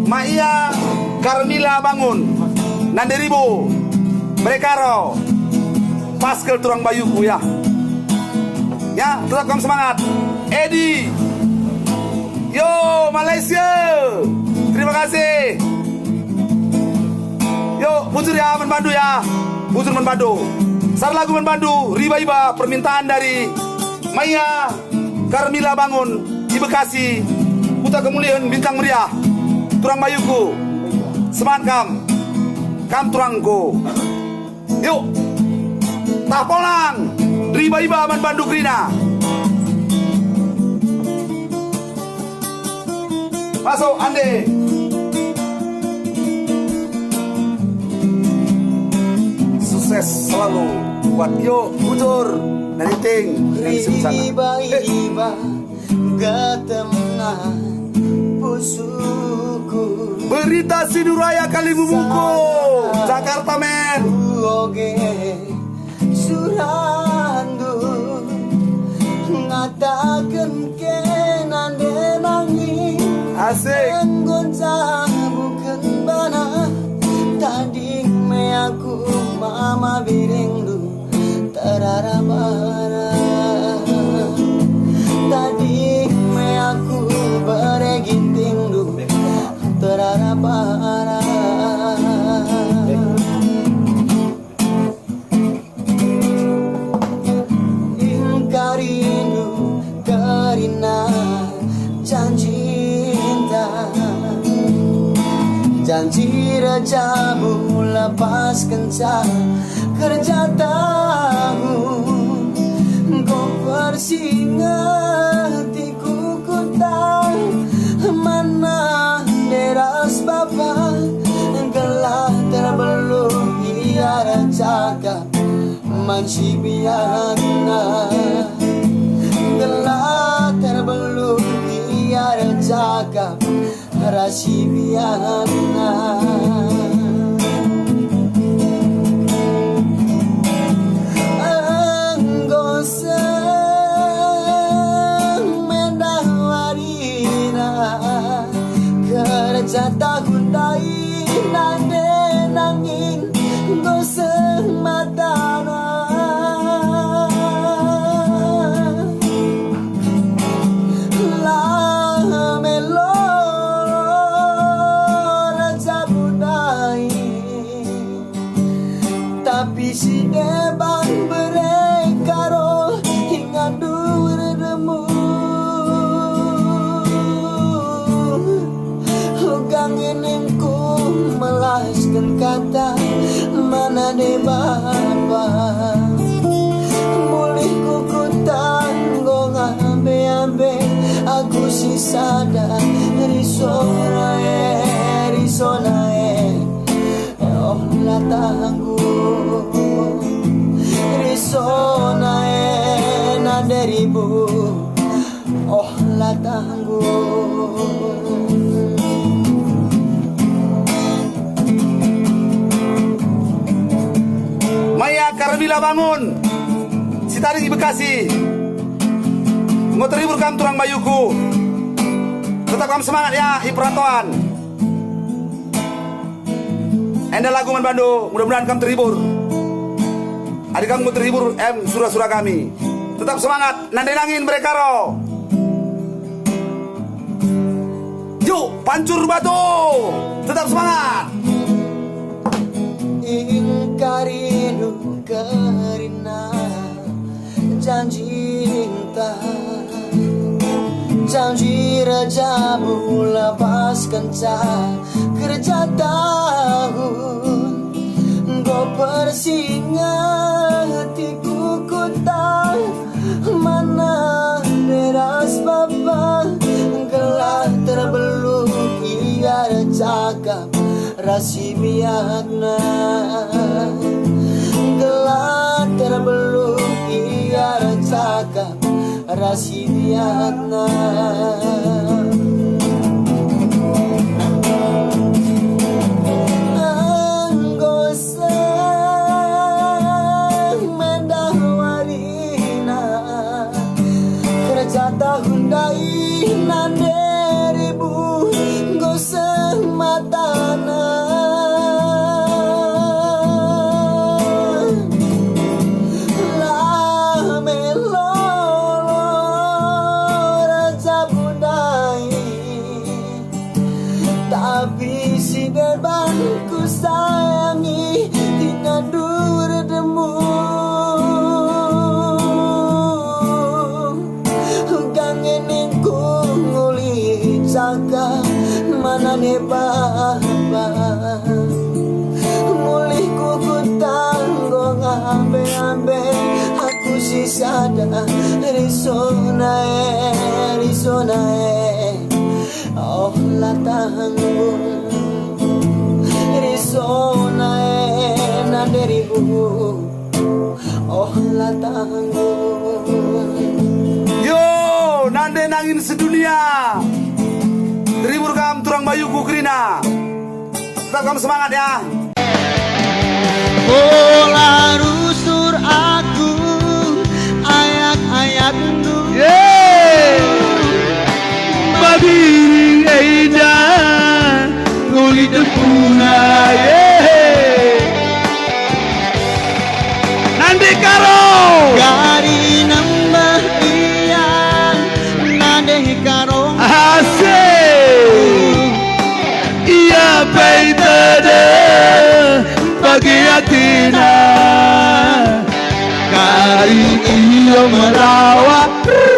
Maia Carmila bangun Nanderibu Brekaro Paskel turang bayuku ya. Ya, tetap kamu semangat. Edi, yo Malaysia, terima kasih. Yo bujur ya menbantu ya, bujur menbantu. Sar lagu menbantu, riba-iba permintaan dari Maya Carmila bangun di Bekasi. Putra kemuliaan bintang meriah, turang bayuku. Semangat kam turangku. Yuk, tak polang, riba-iba menbantu Krina. Masuk Ande. Sukses selalu buat yo bujur dari ting dari sana. Riba-riba gatemna pusuku. Berita Siduraya Kalimubuko Jakarta men. Oge surandu ngatakan kenande nangis. Asik. Gonca bukan bana tadi me aku mama biringdu terarabara tadi me aku beregintingdu terarabara ingkarindu karina janji janji rajamu lepas kencang kerja tahu kau persingatiku kutang mana deras bapak gelah terbelum ia cakap manci biarna gelah terbelum ia cakap rasibiana anggosa mendawarina kerja tahun dai nande nangin gosa matana tapi si deban berekaro hingga duremu hugang enengku melaskan kata mana de bapa boleh kuku tanggo ngambe-ambe aku si sadar risonae oh latanggu risonae naderibu oh latanggu Maya Carmila bangun si tadi di Bekasi mau terhibur kam turang bayuku. Tetap kamu semangat ya di perantauan. Enda lagu menbantu, mudah-mudahan kamu terhibur. Adik kamu terhibur, surah-surah kami. Tetap semangat, nandenangin mereka roh. Yuk, pancur batu. Tetap semangat. Ingkarinu karina janji janji rajamu lepas kencang kerja tahun go persingatiku kutang mana deras bapa gelah terbelum ia cakap rasibiakna gelah terbelum ia cakap rasibiakna anggosa mendawarina kerja tahun dai nanderibu gosa Tapi si beban ku sayangi tina durdemu. Kangen ku nguli saka mana ne bapa. Mulih ku tanggo ngambe-ambe aku sisada risonae oh la tanggung risonae nanderibu oh la tanggung. Yo nande nangin sedunia terhibur kam turang bayu kukrina. Tetap kamu semangat ya. Bola rusur aku ayat-ayatmu. Babiring aidan kulit puna nanti karo Gari nambah iyan nade karo ase iya baitade bagi atina kari iyo merawat